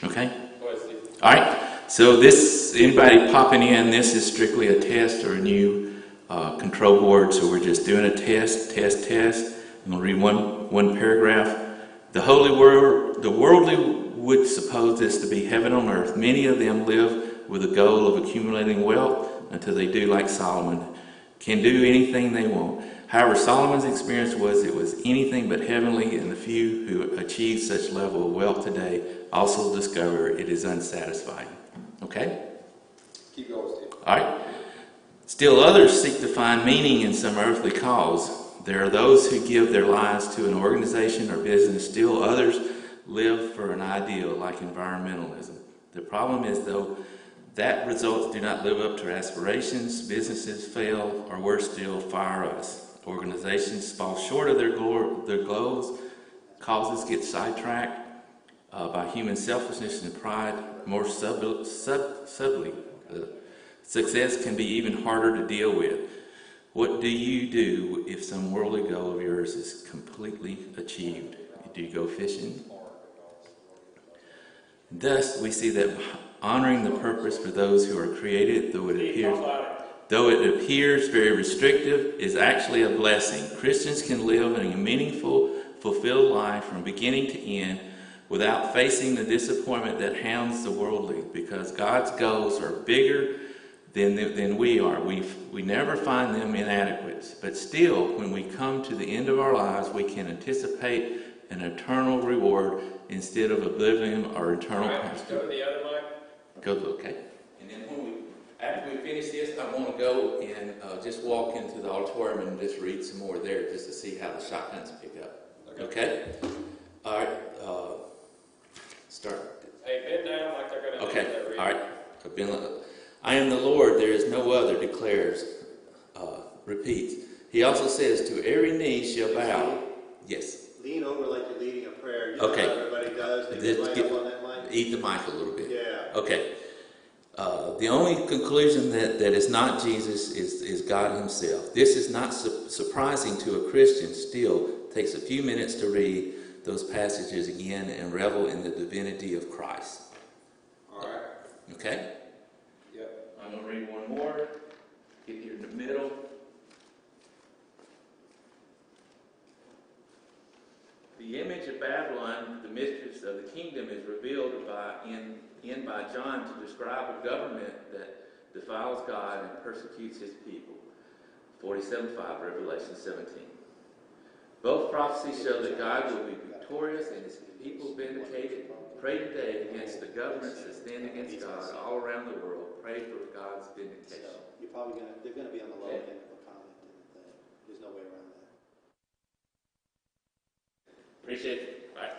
Okay? All right. So this, anybody popping in, this is strictly a test or a new control board. So we're just doing a test. I'm going to read one paragraph. The worldly would suppose this to be heaven on earth. Many of them live with the goal of accumulating wealth until they do like Solomon, can do anything they want. However, Solomon's experience was it was anything but heavenly, and the few who achieve such level of wealth today also discover it is unsatisfying. Okay? Keep going, Steve. All right. Still others seek to find meaning in some earthly cause. There are those who give their lives to an organization or business. Still others live for an ideal like environmentalism. The problem is, though, that results do not live up to aspirations. Businesses fail, or worse still, fire us. Organizations fall short of their goals. Causes get sidetracked by human selfishness and pride. More subtly, success can be even harder to deal with. What do you do if some worldly goal of yours is completely achieved? Do you go fishing? Thus, we see that honoring the purpose for those who are created, though it appears very restrictive, is actually a blessing. Christians can live in a meaningful, fulfilled life from beginning to end without facing the disappointment that hounds the worldly, because God's goals are bigger than we are. We never find them inadequate. But still, when we come to the end of our lives, we can anticipate an eternal reward instead of oblivion or eternal punishment. Go to the other mic. Okay. And then after we finish this, I want to go and just walk into the auditorium and just read some more there, just to see how the shotguns pick up. Okay? All right. Start. Hey, bend down like they're going to Okay. do that. All right. I am the Lord, there is no other, declares, repeats. He also says, to every knee shall bow. Yes. Lean over like you're leading a prayer. You Okay. know how everybody does. They get right up on that mic. Eat the mic a little bit. Yeah. Okay. The only conclusion that is not Jesus is God himself. This is not surprising to a Christian. Still, it takes a few minutes to read those passages again and revel in the divinity of Christ. All right. Okay? Yep. I'm going to read one more. Get here in the middle. The image of Babylon, the mistress of the kingdom, is revealed by John to describe a government that defiles God and persecutes his people. 47:5, Revelation 17. Both prophecies show that God will be victorious and his people vindicated. Pray today against the governments that stand against God all around the world. Pray for God's vindication. So they're going to be on the low end of a comment in the thing. There's no way around that. Appreciate it. Bye.